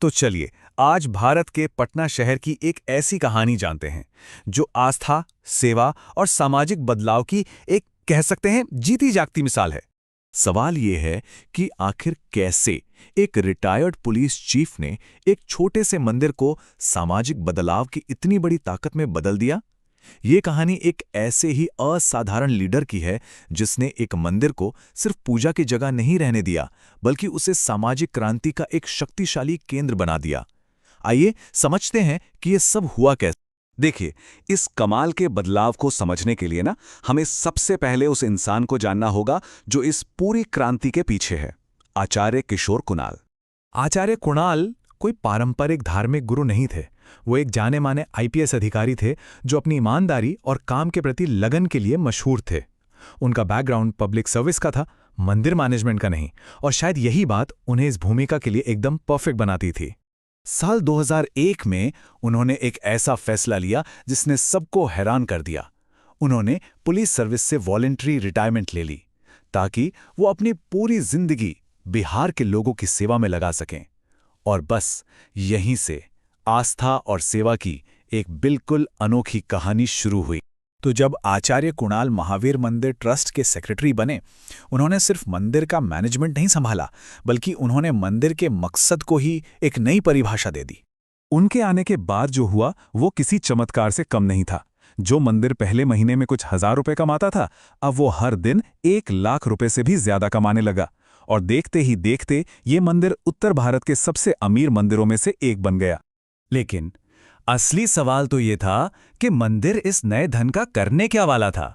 तो चलिए आज भारत के पटना शहर की एक ऐसी कहानी जानते हैं जो आस्था, सेवा और सामाजिक बदलाव की एक कह सकते हैं जीती जागती मिसाल है। सवाल ये है कि आखिर कैसे एक रिटायर्ड पुलिस चीफ ने एक छोटे से मंदिर को सामाजिक बदलाव की इतनी बड़ी ताकत में बदल दिया। ये कहानी एक ऐसे ही असाधारण लीडर की है जिसने एक मंदिर को सिर्फ पूजा की जगह नहीं रहने दिया, बल्कि उसे सामाजिक क्रांति का एक शक्तिशाली केंद्र बना दिया। आइए समझते हैं कि ये सब हुआ कैसे। देखिए, इस कमाल के बदलाव को समझने के लिए हमें सबसे पहले उस इंसान को जानना होगा जो इस पूरी क्रांति के पीछे है, आचार्य किशोर कुणाल। आचार्य कुणाल कोई पारंपरिक धार्मिक गुरु नहीं थे। वो एक जाने माने आईपीएस अधिकारी थे जो अपनी ईमानदारी और काम के प्रति लगन के लिए मशहूर थे। उनका बैकग्राउंड पब्लिक सर्विस का था, मंदिर मैनेजमेंट का नहीं, और शायद यही बात उन्हें इस भूमिका के लिए एकदम परफेक्ट बनाती थी। साल 2001 में उन्होंने एक ऐसा फैसला लिया जिसने सबको हैरान कर दिया। उन्होंने पुलिस सर्विस से वॉलंटरी रिटायरमेंट ले ली ताकि वो अपनी पूरी जिंदगी बिहार के लोगों की सेवा में लगा सकें। और बस यहीं से आस्था और सेवा की एक बिल्कुल अनोखी कहानी शुरू हुई। तो जब आचार्य कुणाल महावीर मंदिर ट्रस्ट के सेक्रेटरी बने, उन्होंने सिर्फ मंदिर का मैनेजमेंट नहीं संभाला, बल्कि उन्होंने मंदिर के मकसद को ही एक नई परिभाषा दे दी। उनके आने के बाद जो हुआ वो किसी चमत्कार से कम नहीं था। जो मंदिर पहले महीने में कुछ हजार रुपए कमाता था, अब वो हर दिन 1 लाख रुपए से भी ज्यादा कमाने लगा। और देखते ही देखते ये मंदिर उत्तर भारत के सबसे अमीर मंदिरों में से एक बन गया। लेकिन असली सवाल तो ये था कि मंदिर इस नए धन का करने क्या वाला था।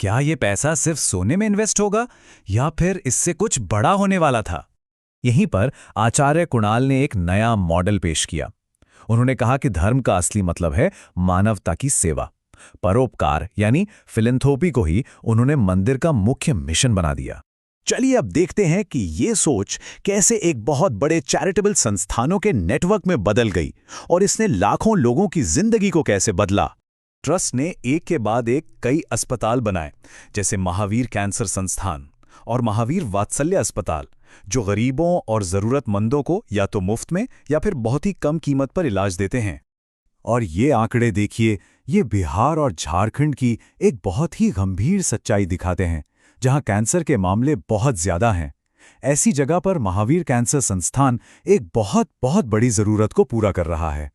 क्या ये पैसा सिर्फ सोने में इन्वेस्ट होगा या फिर इससे कुछ बड़ा होने वाला था? यहीं पर आचार्य कुणाल ने एक नया मॉडल पेश किया। उन्होंने कहा कि धर्म का असली मतलब है मानवता की सेवा, परोपकार यानी फिलैंथ्रोपी को ही उन्होंने मंदिर का मुख्य मिशन बना दिया। चलिए अब देखते हैं कि ये सोच कैसे एक बहुत बड़े चैरिटेबल संस्थानों के नेटवर्क में बदल गई और इसने लाखों लोगों की जिंदगी को कैसे बदला। ट्रस्ट ने एक के बाद एक कई अस्पताल बनाए, जैसे महावीर कैंसर संस्थान और महावीर वात्सल्य अस्पताल, जो गरीबों और जरूरतमंदों को या तो मुफ्त में या फिर बहुत ही कम कीमत पर इलाज देते हैं। और ये आंकड़े देखिए, ये बिहार और झारखंड की एक बहुत ही गंभीर सच्चाई दिखाते हैं, जहां कैंसर के मामले बहुत ज्यादा हैं। ऐसी जगह पर महावीर कैंसर संस्थान एक बहुत बहुत बड़ी जरूरत को पूरा कर रहा है।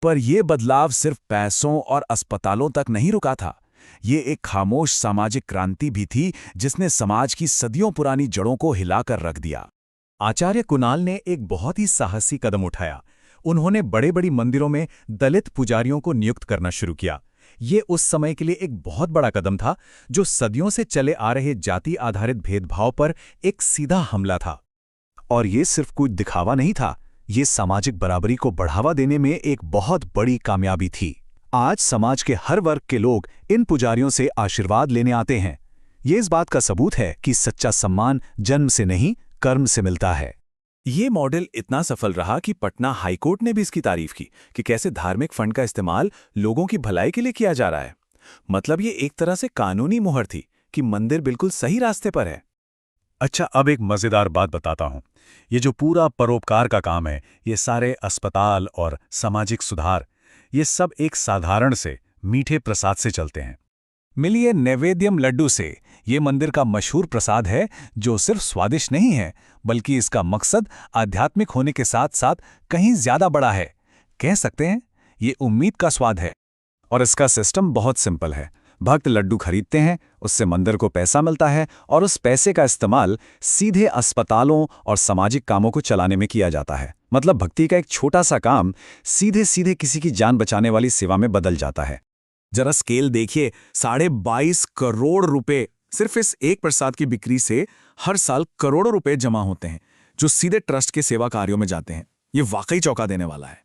पर यह बदलाव सिर्फ पैसों और अस्पतालों तक नहीं रुका था। ये एक खामोश सामाजिक क्रांति भी थी जिसने समाज की सदियों पुरानी जड़ों को हिलाकर रख दिया। आचार्य कुणाल ने एक बहुत ही साहसी कदम उठाया। उन्होंने बड़े बड़ी मंदिरों में दलित पुजारियों को नियुक्त करना शुरू किया। ये उस समय के लिए एक बहुत बड़ा कदम था, जो सदियों से चले आ रहे जाति आधारित भेदभाव पर एक सीधा हमला था। और ये सिर्फ कोई दिखावा नहीं था, ये सामाजिक बराबरी को बढ़ावा देने में एक बहुत बड़ी कामयाबी थी। आज समाज के हर वर्ग के लोग इन पुजारियों से आशीर्वाद लेने आते हैं। ये इस बात का सबूत है कि सच्चा सम्मान जन्म से नहीं, कर्म से मिलता है। ये मॉडल इतना सफल रहा कि पटना हाईकोर्ट ने भी इसकी तारीफ की कि कैसे धार्मिक फंड का इस्तेमाल लोगों की भलाई के लिए किया जा रहा है। मतलब ये एक तरह से कानूनी मुहर थी कि मंदिर बिल्कुल सही रास्ते पर है। अच्छा, अब एक मजेदार बात बताता हूं। ये जो पूरा परोपकार का काम है, ये सारे अस्पताल और सामाजिक सुधार, ये सब एक साधारण से मीठे प्रसाद से चलते हैं। मिलिए नैवेद्यम लड्डू से। ये मंदिर का मशहूर प्रसाद है जो सिर्फ स्वादिष्ट नहीं है, बल्कि इसका मकसद आध्यात्मिक होने के साथ साथ कहीं ज्यादा बड़ा है। कह सकते हैं ये उम्मीद का स्वाद है। और इसका सिस्टम बहुत सिंपल है। भक्त लड्डू खरीदते हैं, उससे मंदिर को पैसा मिलता है और उस पैसे का इस्तेमाल सीधे अस्पतालों और सामाजिक कामों को चलाने में किया जाता है। मतलब भक्ति का एक छोटा सा काम सीधे सीधे किसी की जान बचाने वाली सेवा में बदल जाता है। जरा स्केल देखिए, 22.5 करोड़ रुपए सिर्फ इस एक प्रसाद की बिक्री से हर साल करोड़ों रुपए जमा होते हैं, जो सीधे ट्रस्ट के सेवा कार्यों में जाते हैं। ये वाकई चौंका देने वाला है।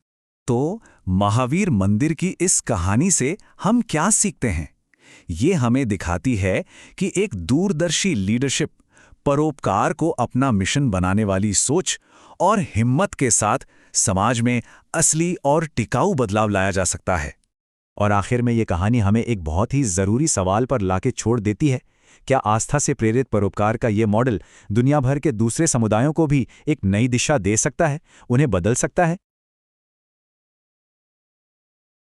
तो महावीर मंदिर की इस कहानी से हम क्या सीखते हैं? ये हमें दिखाती है कि एक दूरदर्शी लीडरशिप, परोपकार को अपना मिशन बनाने वाली सोच और हिम्मत के साथ समाज में असली और टिकाऊ बदलाव लाया जा सकता है। और आखिर में ये कहानी हमें एक बहुत ही जरूरी सवाल पर लाके छोड़ देती है। क्या आस्था से प्रेरित परोपकार का ये मॉडल दुनिया भर के दूसरे समुदायों को भी एक नई दिशा दे सकता है, उन्हें बदल सकता है?